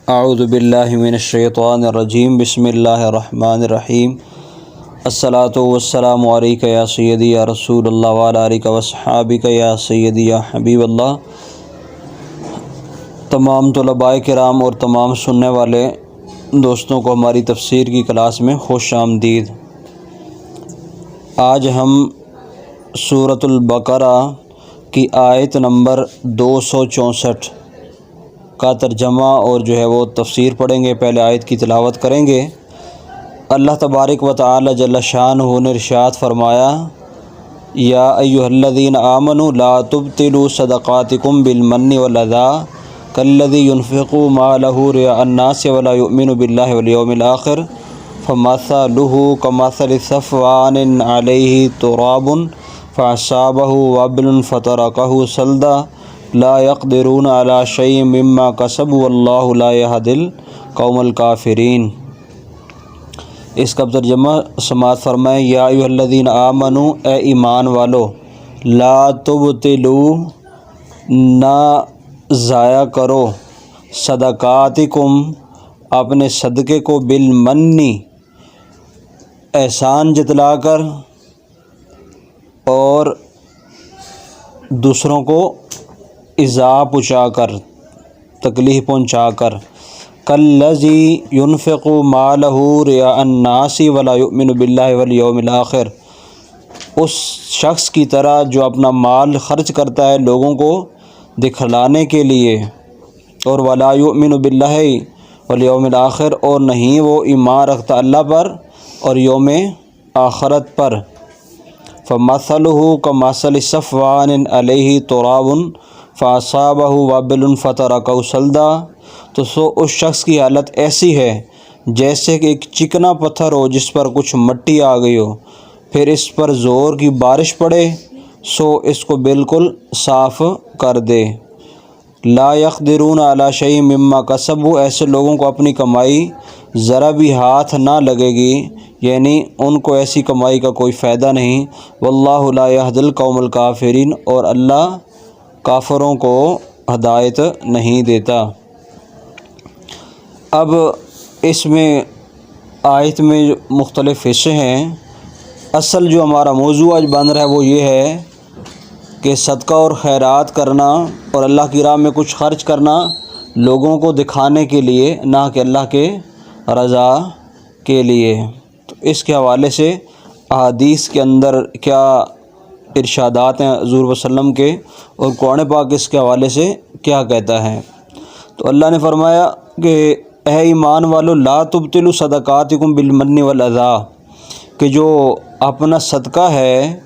اعوذ باللہ من الشیطان الرجیم بسم اللہ الرحمن الرحیم الصلاۃ والسلام علیک یا سیدی یا رسول اللہ وعلی آلک واصحابک یا سیدی یا حبیب اللہ۔ تمام طلباء کرام اور تمام سننے والے دوستوں کو ہماری تفسیر کی کلاس میں خوش آمدید۔ آج ہم سورۃ البقرہ کی آیت نمبر 264 کا ترجمہ اور وہ تفسیر پڑھیں گے۔ پہلے آیت کی تلاوت کریں گے۔ اللہ تبارک و تعالی جل شانہ نے ارشاد فرمایا، یا ایھا الذین آمنوا لا تبطلوا صدقاتکم بالمن والاذی کالذی ينفق مالہ رئاء الناس ولا یؤمن باللہ والیوم الآخر فمثلہ کمثل صفوان علیہ تراب فاصابہ وابل فترکہ صلدا لا يقدرون على شيء مما كسبوا والله لا يهدي القوم الكافرین۔ اس کا ترجمہ سماعت فرمائیں۔ یا ایھا الذین آمنوا، اے ایمان والو، لا تبطلوا، نہ ضائع کرو، صدقاتکم، اپنے صدقے کو، بالمنی، احسان جتلا کر اور دوسروں کو ایذا پہنچا کر، تکلیف پہنچا کر، کالذی ينفق مالہ رئاء الناس ولا یؤمن باللہ والیوم الآخر، اس شخص کی طرح جو اپنا مال خرچ کرتا ہے لوگوں کو دکھلانے کے لیے، اور ولا یؤمن باللہ والیوم الآخر، اور نہیں وہ ایمان رکھتا اللہ پر اور یوم آخرت پر۔ فمثلہ کمثل صفوان علیہ تراب فاصابہ وابل فترکہ صلدا، تو اس شخص کی حالت ایسی ہے جیسے کہ ایک چکنا پتھر ہو جس پر کچھ مٹی آ گئی ہو، پھر اس پر زور کی بارش پڑے سو اس کو بالکل صاف کر دے۔ لا یقدرون علی شیء مما کسبوا، ایسے لوگوں کو اپنی کمائی ذرا بھی ہاتھ نہ لگے گی، یعنی ان کو ایسی کمائی کا کوئی فائدہ نہیں۔ واللہ لا یہدی القوم الکافرین، اور اللہ کافروں کو ہدایت نہیں دیتا۔ اب اس میں آیت میں مختلف حصے ہیں۔ اصل جو ہمارا موضوع آج بن رہا ہے وہ یہ ہے کہ صدقہ اور خیرات کرنا اور اللہ کی راہ میں کچھ خرچ کرنا لوگوں کو دکھانے کے لیے، نہ کہ اللہ کے رضا کے لیے۔ تو اس کے حوالے سے احادیث کے اندر کیا ارشادات ہیں حضور وسلم کے، اور قرآن پاک اس کے حوالے سے کیا کہتا ہے۔ تو اللہ نے فرمایا کہ اے ایمان والو، لا تبطلوا صدقاتکم بالمن والاذی، کہ جو اپنا صدقہ ہے،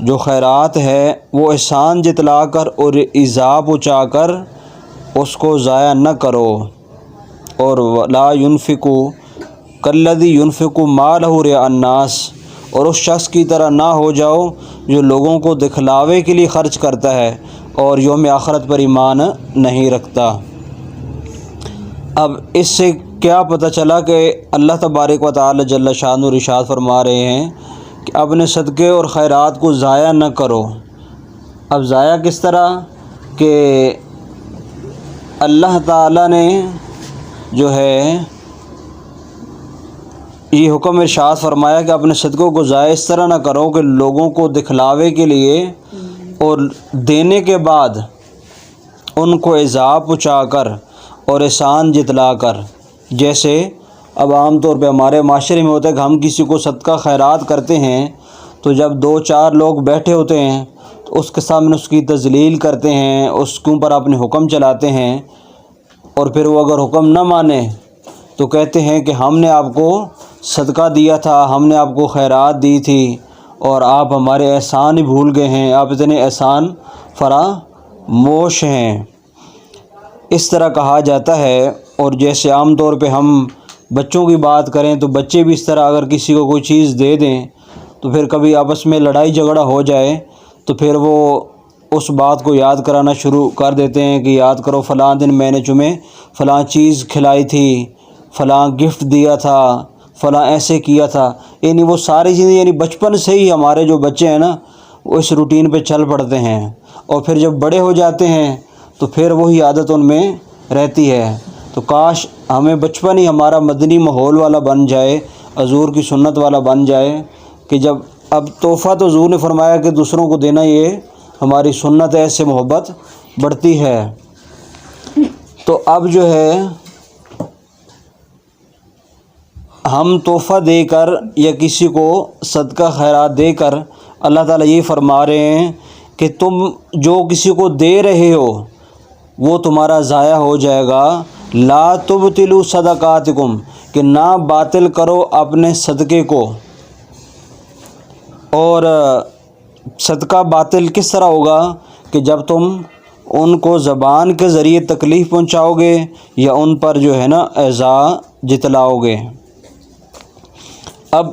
جو خیرات ہے، وہ احسان جتلا کر اور ایذا پہنچا کر اس کو ضائع نہ کرو، اور لا ينفقوا کالذی ينفق مالہ رئاء الناس، اور اس شخص کی طرح نہ ہو جاؤ جو لوگوں کو دکھلاوے کے لیے خرچ کرتا ہے اور یوم آخرت پر ایمان نہیں رکھتا۔ اب اس سے کیا پتہ چلا کہ اللہ تبارک و تعالی جل شانہ ارشاد فرما رہے ہیں کہ اپنے صدقے اور خیرات کو ضائع نہ کرو۔ اب ضائع کس طرح کہ اللہ تعالی نے جو ہے یہ حکم ارشاد فرمایا کہ اپنے صدقوں کو ضائع اس طرح نہ کرو کہ لوگوں کو دکھلاوے کے لیے اور دینے کے بعد ان کو ایذا پہنچا کر اور احسان جتلا کر۔ جیسے اب عام طور پہ ہمارے معاشرے میں ہوتا ہے کہ ہم کسی کو صدقہ خیرات کرتے ہیں تو جب 2-4 لوگ بیٹھے ہوتے ہیں تو اس کے سامنے اس کی تذلیل کرتے ہیں، اس کے اوپر اپنے حکم چلاتے ہیں، اور پھر وہ اگر حکم نہ مانے تو کہتے ہیں کہ ہم نے آپ کو صدقہ دیا تھا، ہم نے آپ کو خیرات دی تھی، اور آپ ہمارے احسان ہی بھول گئے ہیں، آپ اتنے احسان فراموش ہیں، اس طرح کہا جاتا ہے۔ اور جیسے عام طور پہ ہم بچوں کی بات کریں تو بچے بھی اس طرح اگر کسی کو کوئی چیز دے دیں تو پھر کبھی آپس میں لڑائی جھگڑا ہو جائے تو پھر وہ اس بات کو یاد کرانا شروع کر دیتے ہیں کہ یاد کرو فلاں دن میں نے تمہیں فلاں چیز کھلائی تھی، فلاں گفٹ دیا تھا، فلاں ایسے کیا تھا، یعنی وہ ساری چیزیں، یعنی بچپن سے ہی ہمارے جو بچے ہیں نا وہ اس روٹین پہ چل پڑتے ہیں، اور پھر جب بڑے ہو جاتے ہیں تو پھر وہی عادت ان میں رہتی ہے۔ تو کاش ہمیں بچپن ہی ہمارا مدنی ماحول والا بن جائے، حضور کی سنت والا بن جائے، کہ جب اب تحفہ تو حضور نے فرمایا کہ دوسروں کو دینا یہ ہماری سنت ہے، اس سے محبت بڑھتی ہے۔ تو اب جو ہے ہم تحفہ دے کر یا کسی کو صدقہ خیرات دے کر اللہ تعالیٰ یہ فرما رہے ہیں کہ تم جو کسی کو دے رہے ہو وہ تمہارا ضائع ہو جائے گا۔ لا تبطلوا صدقاتکم، کہ نہ باطل کرو اپنے صدقے کو۔ اور صدقہ باطل کس طرح ہوگا؟ کہ جب تم ان کو زبان کے ذریعے تکلیف پہنچاؤ گے یا ان پر جو ہے نا ایذا جتلاؤ گے۔ اب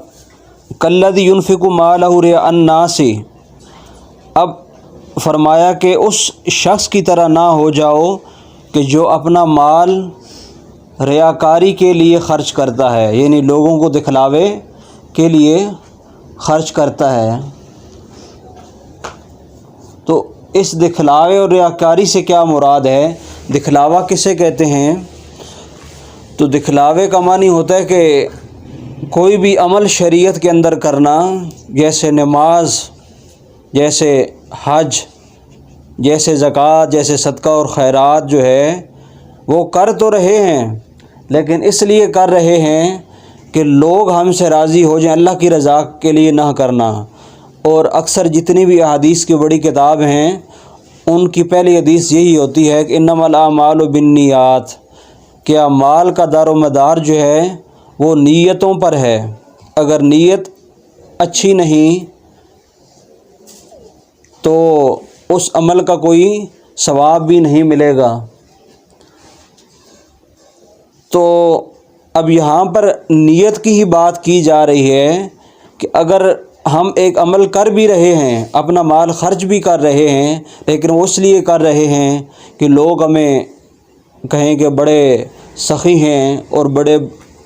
کالذی ينفق مالہ رئاء الناس، اب فرمایا کہ اس شخص کی طرح نہ ہو جاؤ کہ جو اپنا مال ریاکاری کے لیے خرچ کرتا ہے، یعنی لوگوں کو دکھلاوے کے لیے خرچ کرتا ہے۔ تو اس دکھلاوے اور ریاکاری سے کیا مراد ہے؟ دکھلاوا کسے کہتے ہیں؟ تو دکھلاوے کا معنی ہوتا ہے کہ کوئی بھی عمل شریعت کے اندر کرنا، جیسے نماز، جیسے حج، جیسے زکوٰۃ، جیسے صدقہ اور خیرات جو ہے وہ کر تو رہے ہیں، لیکن اس لیے کر رہے ہیں کہ لوگ ہم سے راضی ہو جائیں، اللہ کی رضا کے لیے نہ کرنا۔ اور اکثر جتنی بھی احادیث کی بڑی کتاب ہیں ان کی پہلی حدیث یہی ہوتی ہے کہ انما الاعمال بالنیات، کہ اعمال کا دار و مدار جو ہے وہ نیتوں پر ہے۔ اگر نیت اچھی نہیں تو اس عمل کا کوئی ثواب بھی نہیں ملے گا۔ تو اب یہاں پر نیت کی ہی بات کی جا رہی ہے کہ اگر ہم ایک عمل کر بھی رہے ہیں، اپنا مال خرچ بھی کر رہے ہیں، لیکن وہ اس لیے کر رہے ہیں کہ لوگ ہمیں کہیں کہ بڑے سخی ہیں اور بڑے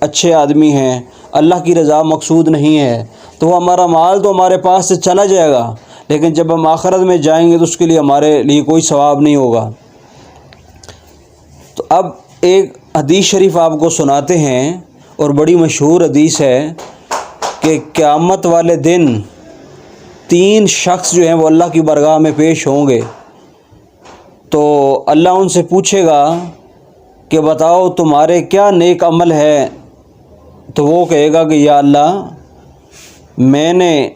اچھے آدمی ہیں، اللہ کی رضا مقصود نہیں ہے، تو وہ ہمارا مال تو ہمارے پاس سے چلا جائے گا، لیکن جب ہم آخرت میں جائیں گے تو اس کے لیے ہمارے لیے کوئی ثواب نہیں ہوگا۔ تو اب ایک حدیث شریف آپ کو سناتے ہیں، اور بڑی مشہور حدیث ہے کہ قیامت والے دن 3 شخص جو ہیں وہ اللہ کی بارگاہ میں پیش ہوں گے۔ تو اللہ ان سے پوچھے گا کہ بتاؤ تمہارے کیا نیک عمل ہے؟ تو وہ کہے گا کہ یا اللہ، میں نے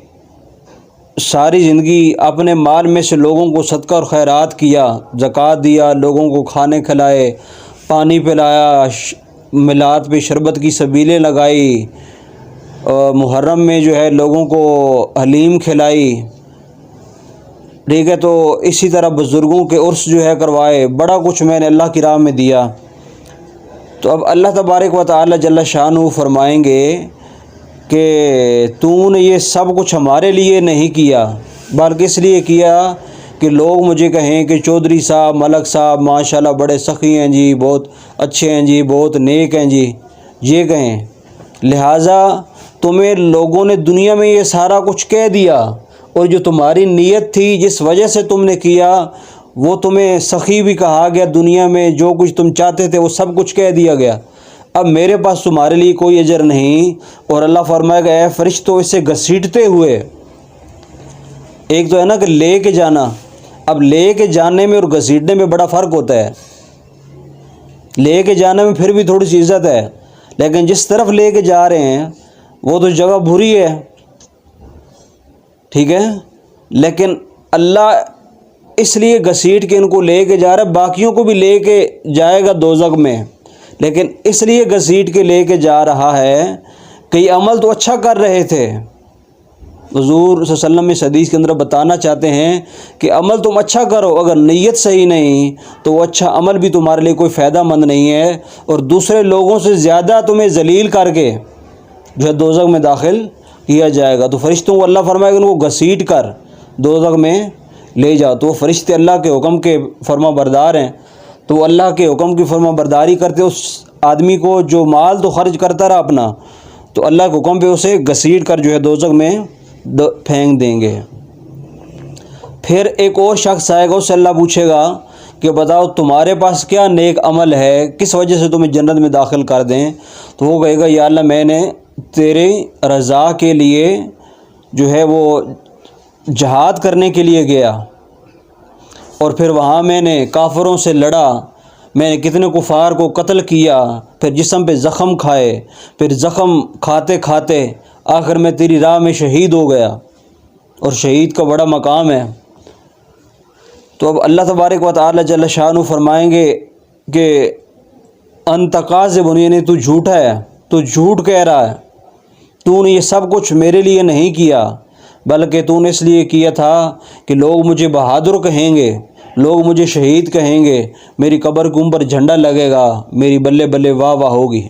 ساری زندگی اپنے مال میں سے لوگوں کو صدقہ اور خیرات کیا، زکوٰۃ دیا، لوگوں کو کھانے کھلائے، پانی پلایا، میلاد پہ شربت کی سبیلیں لگائی، محرم میں جو ہے لوگوں کو حلیم کھلائی، ٹھیک ہے، تو اسی طرح بزرگوں کے عرس جو ہے کروائے، بڑا کچھ میں نے اللہ کی راہ میں دیا۔ تو اب اللہ تبارک و تعالی جل شانہ فرمائیں گے کہ تو نے یہ سب کچھ ہمارے لیے نہیں کیا، بلکہ اس لیے کیا کہ لوگ مجھے کہیں کہ چودھری صاحب، ملک صاحب ماشاءاللہ بڑے سخی ہیں جی، بہت اچھے ہیں جی، بہت نیک ہیں جی، یہ کہیں۔ لہٰذا تمہیں لوگوں نے دنیا میں یہ سارا کچھ کہہ دیا، اور جو تمہاری نیت تھی جس وجہ سے تم نے کیا وہ تمہیں سخی بھی کہا گیا، دنیا میں جو کچھ تم چاہتے تھے وہ سب کچھ کہہ دیا گیا، اب میرے پاس تمہارے لیے کوئی اجر نہیں۔ اور اللہ فرمائے گا اے فرشتوں اسے گھسیٹتے ہوئے، ایک تو ہے نا کہ لے کے جانا، اب لے کے جانے میں اور گھسیٹنے میں بڑا فرق ہوتا ہے۔ لے کے جانے میں پھر بھی تھوڑی سی عزت ہے، لیکن جس طرف لے کے جا رہے ہیں وہ تو جگہ بری ہے، ٹھیک ہے، لیکن اللہ اس لیے گھسیٹ کے ان کو لے کے جا رہا ہے، باقیوں کو بھی لے کے جائے گا دوزخ میں، لیکن اس لیے گھسیٹ کے لے کے جا رہا ہے کہ یہ عمل تو اچھا کر رہے تھے۔ حضور صلی اللہ علیہ وسلم اس حدیث کے اندر بتانا چاہتے ہیں کہ عمل تم اچھا کرو، اگر نیت صحیح نہیں تو وہ اچھا عمل بھی تمہارے لیے کوئی فائدہ مند نہیں ہے، اور دوسرے لوگوں سے زیادہ تمہیں ذلیل کر کے جو ہے دوزخ میں داخل کیا جائے گا۔ تو فرشتوں کو اللہ فرمائے گا ان کو گھسیٹ کر دوزخ میں لے جاؤ، تو وہ فرشتے اللہ کے حکم کے فرما بردار ہیں، تو وہ اللہ کے حکم کی فرما برداری کرتے اس آدمی کو جو مال تو خرچ کرتا رہا اپنا، تو اللہ کے حکم پہ اسے گھسیٹ کر جو ہے دوزخ میں پھینک دیں گے۔ پھر ایک اور شخص آئے گا، اس سے اللہ پوچھے گا کہ بتاؤ تمہارے پاس کیا نیک عمل ہے کس وجہ سے تمہیں جنت میں داخل کر دیں، تو وہ کہے گا یا اللہ میں نے تیری رضا کے لیے جو ہے وہ جہاد کرنے کے لیے گیا، اور پھر وہاں میں نے کافروں سے لڑا، میں نے کتنے کفار کو قتل کیا، پھر جسم پہ زخم کھائے، پھر زخم کھاتے کھاتے آخر میں تیری راہ میں شہید ہو گیا، اور شہید کا بڑا مقام ہے۔ تو اب اللہ تبارک و تعالی جل شانہ فرمائیں گے کہ انت کاذب، یعنی تو جھوٹا ہے، تو جھوٹ کہہ رہا ہے، تو نے یہ سب کچھ میرے لیے نہیں کیا بلکہ تو نے اس لیے کیا تھا کہ لوگ مجھے بہادر کہیں گے، لوگ مجھے شہید کہیں گے، میری قبر کے اوپر جھنڈا لگے گا، میری بلے بلے واہ واہ ہوگی۔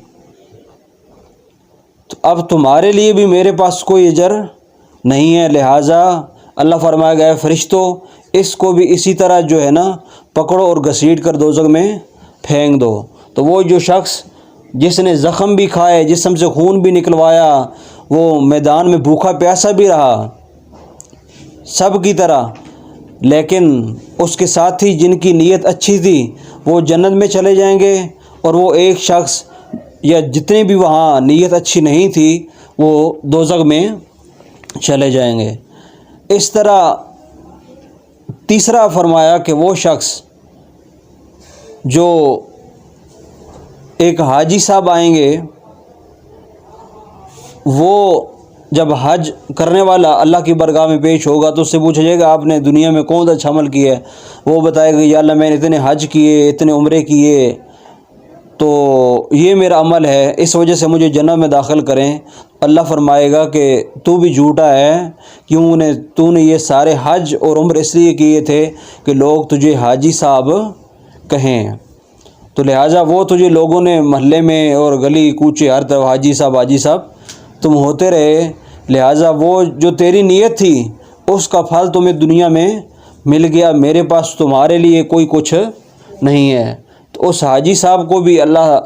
تو اب تمہارے لیے بھی میرے پاس کوئی اجر نہیں ہے، لہٰذا اللہ فرمایا گیا فرشتوں اس کو بھی اسی طرح جو ہے نا پکڑو اور گھسیٹ کر دوزخ میں پھینک دو۔ تو وہ جو شخص جس نے زخم بھی کھائے، جسم سے خون بھی نکلوایا، وہ میدان میں بھوکا پیاسا بھی رہا سب کی طرح، لیکن اس کے ساتھی جن کی نیت اچھی تھی وہ جنت میں چلے جائیں گے، اور وہ ایک شخص یا جتنے بھی وہاں نیت اچھی نہیں تھی وہ دوزخ میں چلے جائیں گے۔ اس طرح تیسرا فرمایا کہ وہ شخص جو ایک حاجی صاحب آئیں گے، وہ جب حج کرنے والا اللہ کی بارگاہ میں پیش ہوگا تو اس سے پوچھا جائے گا آپ نے دنیا میں کون سا اچھا عمل کیا ہے، وہ بتائے گا یا اللہ میں نے اتنے حج کیے، اتنے عمرے کیے، تو یہ میرا عمل ہے، اس وجہ سے مجھے جنت میں داخل کریں۔ اللہ فرمائے گا کہ تو بھی جھوٹا ہے، تو نے یہ سارے حج اور عمرے اس لیے کیے تھے کہ لوگ تجھے حاجی صاحب کہیں، تو لہٰذا وہ تجھے لوگوں نے محلے میں اور گلی کوچے ہر طرف حاجی صاحب تم ہوتے رہے، لہٰذا وہ جو تیری نیت تھی اس کا پھل تمہیں دنیا میں مل گیا، میرے پاس تمہارے لیے کوئی کچھ نہیں ہے۔ تو اس حاجی صاحب کو بھی اللہ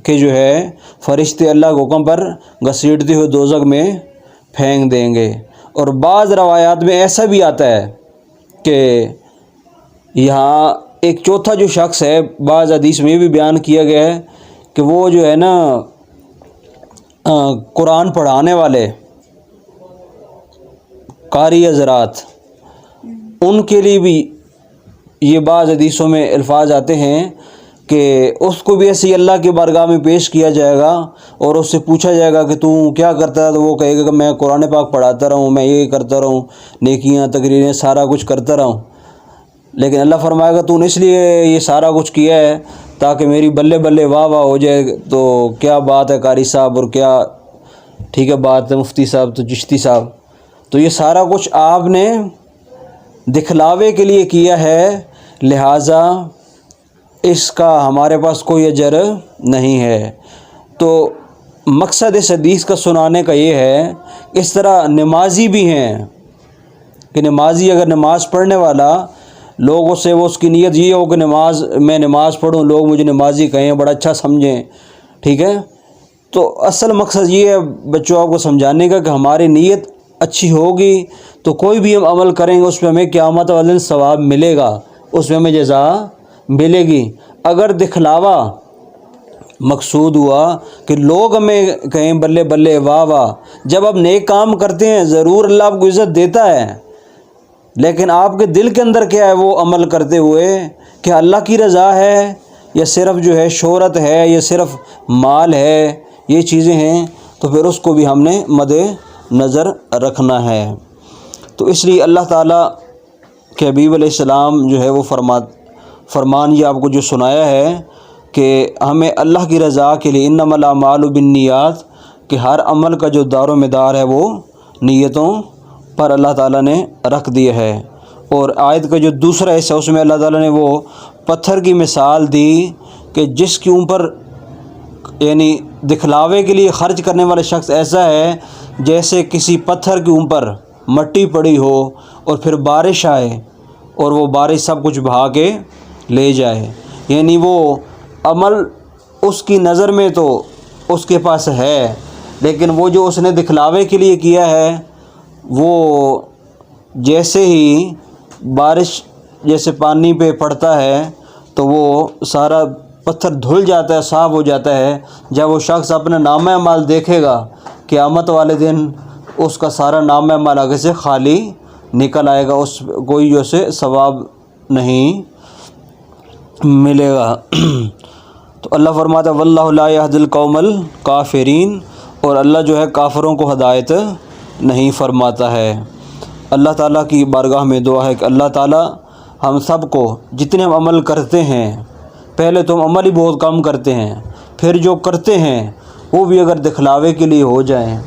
کے جو ہے فرشتے اللہ کے حکم پر گھسیٹتے ہوئے دوزخ میں پھینک دیں گے۔ اور بعض روایات میں ایسا بھی آتا ہے کہ یہاں ایک چوتھا جو شخص ہے، بعض حدیث میں بھی بیان کیا گیا ہے کہ وہ جو ہے نا قرآن پڑھانے والے قاری حضرات، ان کے لیے بھی یہ بعض حدیثوں میں الفاظ آتے ہیں کہ اس کو بھی ایسے ہی اللہ کی بارگاہ میں پیش کیا جائے گا اور اس سے پوچھا جائے گا کہ تو کیا کرتا ہے، تو وہ کہے گا کہ میں قرآن پاک پڑھاتا رہوں، میں یہ کرتا رہوں، نیکیاں تقریریں سارا کچھ کرتا رہوں، لیکن اللہ فرمائے گا تو نے اس لیے یہ سارا کچھ کیا ہے تاکہ میری بلے بلے واہ واہ ہو جائے۔ تو کیا بات ہے قاری صاحب، اور کیا ٹھیک ہے بات ہے مفتی صاحب، تو چشتی صاحب، تو یہ سارا کچھ آپ نے دکھلاوے کے لیے کیا ہے، لہٰذا اس کا ہمارے پاس کوئی اجر نہیں ہے۔ تو مقصد اس حدیث کا سنانے کا یہ ہے، اس طرح نمازی بھی ہیں کہ نمازی اگر نماز پڑھنے والا لوگوں سے وہ اس کی نیت یہ ہو کہ میں نماز پڑھوں، لوگ مجھے نمازی کہیں، بڑا اچھا سمجھیں، ٹھیک ہے، تو اصل مقصد یہ ہے بچوں آپ کو سمجھانے کا کہ ہماری نیت اچھی ہوگی تو کوئی بھی ہم عمل کریں گے اس پہ ہمیں قیامت والے دن ثواب ملے گا، اس میں ہمیں جزا ملے گی۔ اگر دکھلاوا مقصود ہوا کہ لوگ ہمیں کہیں بلے بلے واہ واہ، جب آپ نیک کام کرتے ہیں ضرور اللہ آپ کو عزت دیتا ہے، لیکن آپ کے دل کے اندر کیا ہے وہ عمل کرتے ہوئے کہ اللہ کی رضا ہے یا صرف جو ہے شہرت ہے یا صرف مال ہے، یہ چیزیں ہیں، تو پھر اس کو بھی ہم نے مد نظر رکھنا ہے۔ تو اس لیے اللہ تعالیٰ کے حبیب علیہ السلام جو ہے وہ فرمان یہ آپ کو جو سنایا ہے کہ ہمیں اللہ کی رضا کے لیے انما الاعمال بالنیات، کہ ہر عمل کا جو دار و مدار ہے وہ نیتوں پر اللہ تعالیٰ نے رکھ دیا ہے۔ اور آیت کا جو دوسرا حصہ اس میں اللہ تعالیٰ نے وہ پتھر کی مثال دی کہ جس کے اوپر یعنی دکھلاوے کے لیے خرچ کرنے والا شخص ایسا ہے جیسے کسی پتھر کے اوپر مٹی پڑی ہو اور پھر بارش آئے اور وہ بارش سب کچھ بہا کے لے جائے، یعنی وہ عمل اس کی نظر میں تو اس کے پاس ہے، لیکن وہ جو اس نے دکھلاوے کے لیے کیا ہے وہ جیسے ہی بارش جیسے پانی پہ پڑتا ہے تو وہ سارا پتھر دھل جاتا ہے، صاف ہو جاتا ہے۔ جب وہ شخص اپنا نامہ اعمال دیکھے گا قیامت والے دن، اس کا سارا نامہ اعمال آگے سے خالی نکل آئے گا، اس کوئی جو سے ثواب نہیں ملے گا۔ تو اللہ فرماتا ہے واللہ لا یہدی القوم الکافرین، اور اللہ جو ہے کافروں کو ہدایت نہیں فرماتا ہے۔ اللہ تعالیٰ کی بارگاہ میں دعا ہے کہ اللہ تعالیٰ ہم سب کو جتنے ہم عمل کرتے ہیں، پہلے تو ہم عمل ہی بہت کم کرتے ہیں، پھر جو کرتے ہیں وہ بھی اگر دکھلاوے کے لیے ہو جائیں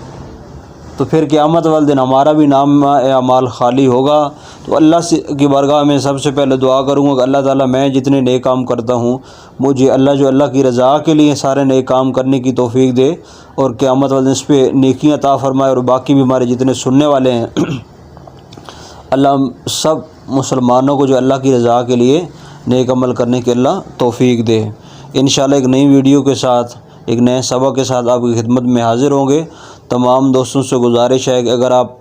تو پھر قیامت والے دن ہمارا بھی نام اعمال خالی ہوگا۔ تو اللہ سے کی بارگاہ میں سب سے پہلے دعا کروں گا کہ اللہ تعالیٰ میں جتنے نیک کام کرتا ہوں مجھے اللہ کی رضا کے لیے سارے نیک کام کرنے کی توفیق دے، اور قیامت والے دن اس پہ نیکیاں عطا فرمائے، اور باقی بھی ہمارے جتنے سننے والے ہیں اللہ سب مسلمانوں کو جو اللہ کی رضا کے لیے نیک عمل کرنے کے اللہ توفیق دے۔ انشاءاللہ ایک نئی ویڈیو کے ساتھ، ایک نئے سبق کے ساتھ آپ کی خدمت میں حاضر ہوں گے۔ تمام دوستوں سے گزارش ہے کہ اگر آپ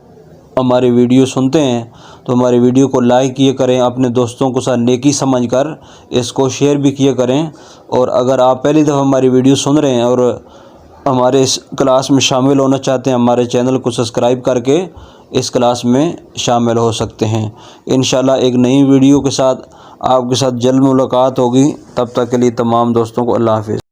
ہماری ویڈیو سنتے ہیں تو ہماری ویڈیو کو لائک کیے کریں، اپنے دوستوں کو ساتھ نیکی سمجھ کر اس کو شیئر بھی کیے کریں، اور اگر آپ پہلی دفعہ ہماری ویڈیو سن رہے ہیں اور ہمارے اس کلاس میں شامل ہونا چاہتے ہیں، ہمارے چینل کو سبسکرائب کر کے اس کلاس میں شامل ہو سکتے ہیں۔ انشاءاللہ ایک نئی ویڈیو کے ساتھ آپ کے ساتھ جلد ملاقات ہوگی، تب تک کے لیے تمام دوستوں کو اللہ حافظ۔